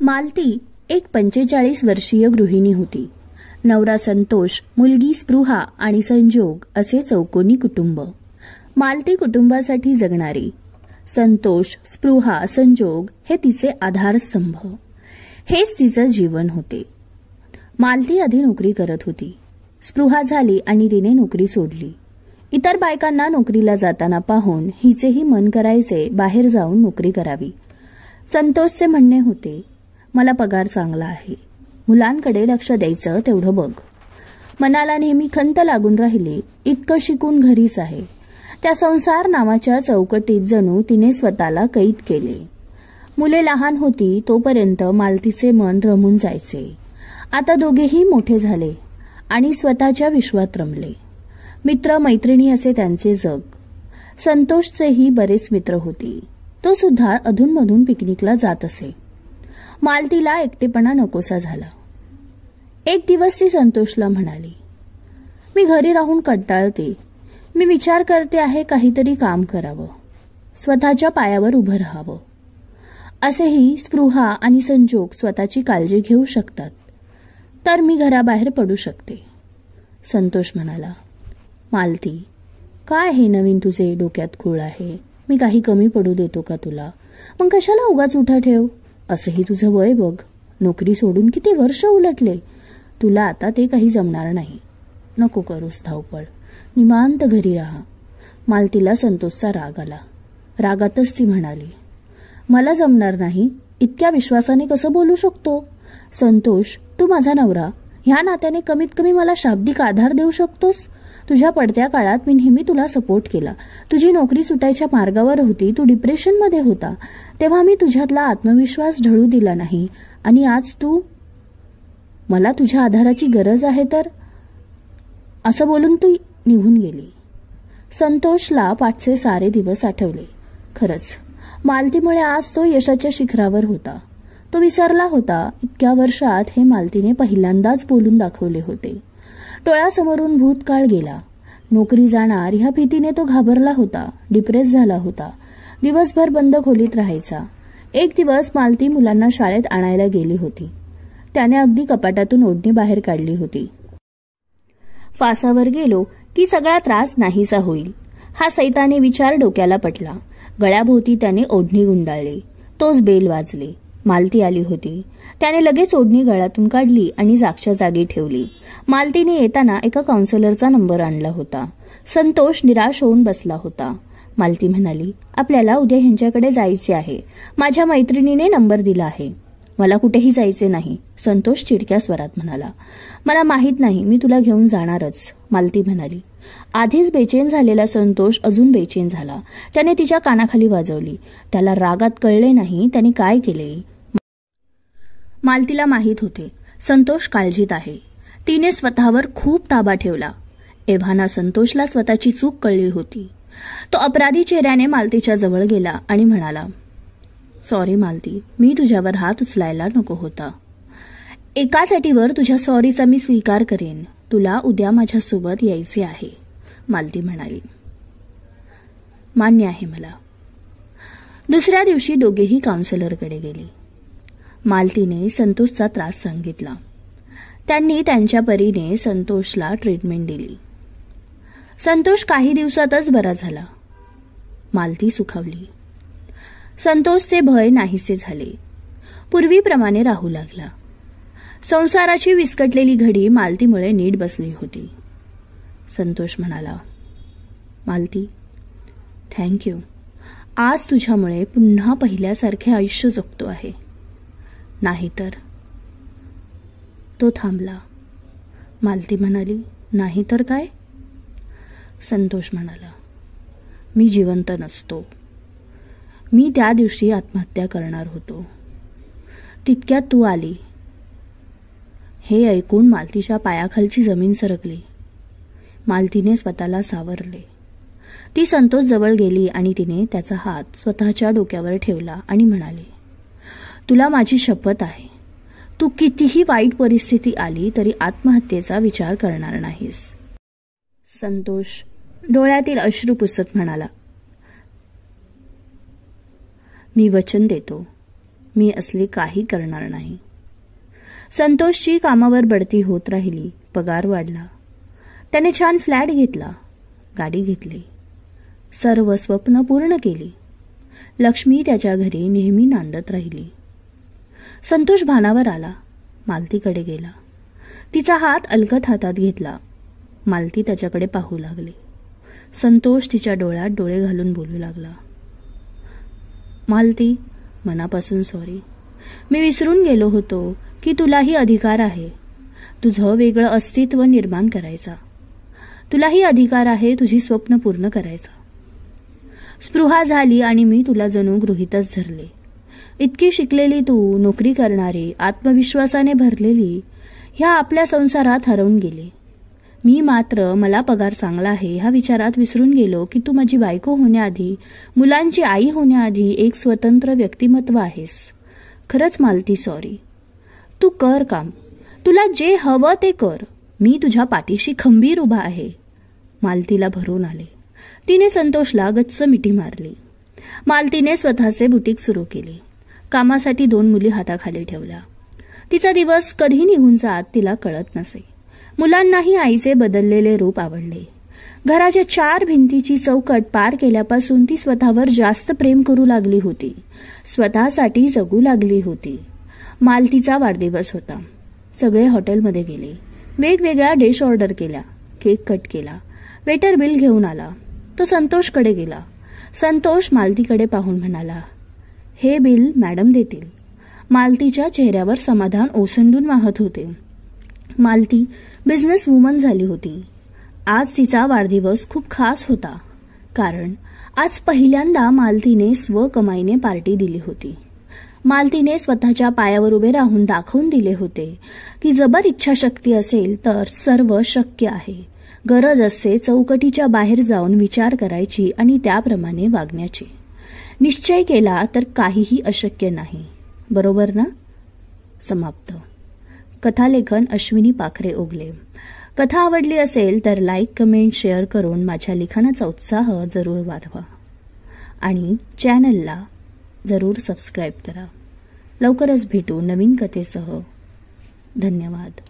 मालती एक 45 वर्षीय गृहिणी होती. नवरा संतोष, मुलगी स्पृहा आणि संजोग असे चौकोनी कुटुंब. मालती कुटुंबासाठी जगणारी. संतोष, स्पृहा, संजोग हे तिचे आधारस्तंभ. हेच तिचं जीवन होते. मालती आधी नोकरी करत होती. स्पृहा झाली आणि तिने नोकरी सोडली. इतर बायकांना नोकरीला जाताना पाहून हिचेही मन करायचे बाहेर जाऊन नोकरी करावी. संतोषचे म्हणणे होते, मला पगार चांगला आहे, मुलांकडे लक्ष द्यायचं तेवढं बघ. मनाला नेहमी खंत लागून राहिली, इतकं शिकून घरीच आहे. त्या संसार नावाच्या चौकटीत जणू तिने स्वतःला कैद केले. मुले लहान होती तोपर्यंत मालतीचे मन रमून जायचे. आता दोघेही मोठे झाले आणि स्वतःच्या विश्वात रमले. मित्र मैत्रिणी असे त्यांचे जग. संतोषचेही बरेच मित्र होते. तो सुद्धा अधूनमधून पिकनिकला जात असे. मालतीला एकटेपणा नकोसा झाला. एक दिवस ती संतोषला म्हणाली, मी घरी राहून कंटाळते. मी विचार करते आहे काहीतरी काम करावं, स्वतःच्या पायावर उभं राहावं. असेही स्पृहा आणि संजोग स्वतःची काळजी घेऊ शकतात, तर मी घराबाहेर पडू शकते. संतोष म्हणाला, मालती, काय हे नवीन तुझे डोक्यात खूळ आहे? मी काही कमी पडू देतो का तुला? मग कशाला उगाच उठा ठेव? असंही तुझं वय बघ. नोकरी सोडून किती वर्ष उलटले. तुला आता ते काही जमणार नाही. नको करूस धावपळ, निवांत घरी राहा. मालतीला संतोषचा राग आला. रागातच ती म्हणाली, मला जमणार नाही. इतक्या विश्वासाने कसं बोलू शकतो? संतोष, तू माझा नवरा, ह्या नात्याने कमीत कमी मला शाब्दिक आधार देऊ शकतोस. तुझ्या पडत्या काळात मी नेहमी तुला सपोर्ट केला. तुझी नोकरी सुटायच्या मार्गावर होती, तू डिप्रेशनमध्ये होता, तेव्हा मी तुझ्यातला आत्मविश्वास ढळू दिला नाही. आणि आज तू, मला तुझ्या आधाराची गरज आहे तर, असं बोलून तू निघून गेली. संतोषला पाठचे सारे दिवस आठवले. खरंच मालतीमुळे आज तो यशाच्या शिखरावर होता. तो विसरला होता इतक्या वर्षात हे मालतीने पहिल्यांदाच बोलून दाखवले होते. डोळ्यासमोरून भूतकाळ गेला. नोकरी जाणार ह्या भीतीने तो घाबरला होता, डिप्रेस झाला होता. दिवसभर बंद खोलीत राहायचा. एक दिवस मालती मुलांना शाळेत आणायला गेली होती. त्याने अगदी कपाटातून ओढणी बाहेर काढली होती. फासावर गेलो की सगळा त्रास नाहीसा होईल, हा सैतानी विचार डोक्याला पटला. गळ्याभोवती त्याने ओढणी गुंडाळली. तोच बेल वाजले. मालती आली होती. त्याने लगेच ओढणी गळ्यातून काढली आणि जागच्या जागी ठेवली. मालतीने येताना एका काउन्सिलरचा नंबर आणला होता. संतोष निराश होऊन बसला होता. मालती म्हणाली, आपल्याला उद्या ह्यांच्याकडे जायचे आहे. माझ्या मैत्रिणीने नंबर दिला आहे. मला कुठेही जायचे नाही, संतोष चिडक्या स्वरात म्हणाला. मला माहित नाही, मी तुला घेऊन जाणारच, मालती म्हणाली. आधीच बेचैन झालेला संतोष अजून बेचैन झाला. त्याने तिच्या कानाखाली वाजवली. त्याला रागात कळले नाही त्याने काय केले. मालतीला माहित होते संतोष काळजीत आहे. तिने स्वतःवर खूप ताबा ठेवला. एव्हाना संतोषला स्वतःची चूक कळली होती. तो अपराधी चेहऱ्याने मालतीच्या जवळ गेला आणि म्हणाला, सॉरी मालती, मी तुझ्यावर हात उचलायला नको होता. एकाच अटीवर तुझ्या सॉरीचा मी स्वीकार करेन. तुला उद्या माझ्यासोबत यायचे आहे, मालती म्हणाली. मान्य आहे मला. दुसऱ्या दिवशी दोघेही काउन्सिलरकडे गेले. मालतीने संतोषचा त्रास सांगितला. त्यांनी त्यांच्या परीने संतोषला ट्रीटमेंट दिली. संतोष काही दिवसातच बरा झाला. मालती सुखावली. संतोषचे भय नाहीसे झाले. पूर्वीप्रमाणे राहू लागला. संसाराची विस्कटलेली घडी मालतीमुळे नीट बसली होती. संतोष म्हणाला, मालती, थँक्यू. आज तुझ्यामुळे पुन्हा पहिल्यासारखे आयुष्य जगतो आहे. नाहीतर. तो थांबला. मालती म्हणाली, नाहीतर काय? संतोष म्हणाला, मी जिवंत नसतो. मी त्या दिवशी आत्महत्या करणार होतो. तितक्यात तू आली. हे ऐकून मालतीच्या पायाखालची जमीन सरकली. मालतीने स्वतःला सावरले. ती संतोष जवळ गेली आणि तिने त्याचा हात स्वतःच्या डोक्यावर ठेवला आणि म्हणाली, तुला माझी शपथ आहे, तू कितीही वाईट परिस्थिती आली तरी आत्महत्येचा विचार करणार नाहीस. संतोष डोळ्यातील अश्रू पुसत म्हणाला, मी वचन देतो. मी असले काही करणार नाही. संतोषची कामावर बढती होत राहिली, पगार वाढला. त्याने छान फ्लॅट घेतला, गाडी घेतली, सर्व स्वप्न पूर्ण केली. लक्ष्मी त्याच्या घरी नेहमी नांदत राहिली. संतोष भानावर आला, मालतीकडे गेला. तिचा हात अलगद हातात घेतला. मालती त्याच्याकडे पाहू लागली. संतोष तिच्या डोळ्यात डोळे घालून बोलू लागला, मालती, मनापासून सॉरी. मी विसरून गेलो होतो की तुलाही अधिकार आहे तुझं वेगळं अस्तित्व निर्माण करायचा. तुलाही अधिकार आहे तुझी स्वप्न पूर्ण करायचा. स्पृहा झाली आणि मी तुला जणू गृहीतच धरले. इतकी शिकलेली तू, नोकरी करणारी, आत्मविश्वासाने भरलेली, ह्या आपल्या संसारात हरवून गेले. मी मात्र मला पगार चांगला आहे ह्या विचारात विसरून गेलो की तू माझी बायको होण्याआधी, मुलांची आई होण्याआधी एक स्वतंत्र व्यक्तिमत्व आहेस. खरंच मालती, सॉरी. तू कर काम, तुला जे हवं ते कर. मी तुझ्या पाठीशी खंबीर उभा आहे. मालतीला भरून आले. तिने संतोषला गच्च मिठी मारली. मालतीने स्वतःचे बुटीक सुरू केले. कामासाठी 2 मुली हाताखाली ठेवल्या. तिचा दिवस कधी निघून जात तिला कळत नसे. मुलांनाही आईचे बदललेले रूप आवडले. घराच्या 4 भिंतीची चौकट पार केल्यापासून ती स्वतःवर जास्त प्रेम करू लागली होती. स्वतःसाठी जगू लागली होती. मालतीचा वाढदिवस होता. सगळे हॉटेलमध्ये गेले. वेगवेगळ्या डिश ऑर्डर केल्या. केक कट केला. वेटर बिल घेऊन आला. तो संतोषकडे गेला. संतोष मालतीकडे पाहून म्हणाला, हे बिल मॅडम देतील. मालतीच्या चेहऱ्यावर समाधान ओसंडून वाहत होते. मालती बिझनेस वुमन झाली होती. आज तिचा वाढदिवस खूप खास होता, कारण आज पहिल्यांदा मालतीने स्वकमाईने पार्टी दिली होती. मालतीने स्वतःच्या पायावर उभे राहून दाखवून दिले होते की जबर इच्छाशक्ती असेल तर सर्व शक्य आहे. गरज असते चौकटीच्या बाहेर जाऊन विचार करायची आणि त्याप्रमाणे वागण्याची. निश्चय केला तर काहीही अशक्य नाही. बरोबर ना? समाप्त. कथालेखन अश्विनी पाखरे ओगले. कथा आवडली असेल तर लाईक, कमेंट, शेअर करून माझ्या लिखाणाचा उत्साह जरूर वाढवा आणि चॅनलला जरूर सबस्क्राईब करा. लवकरच भेटू नवीन कथेसह. धन्यवाद.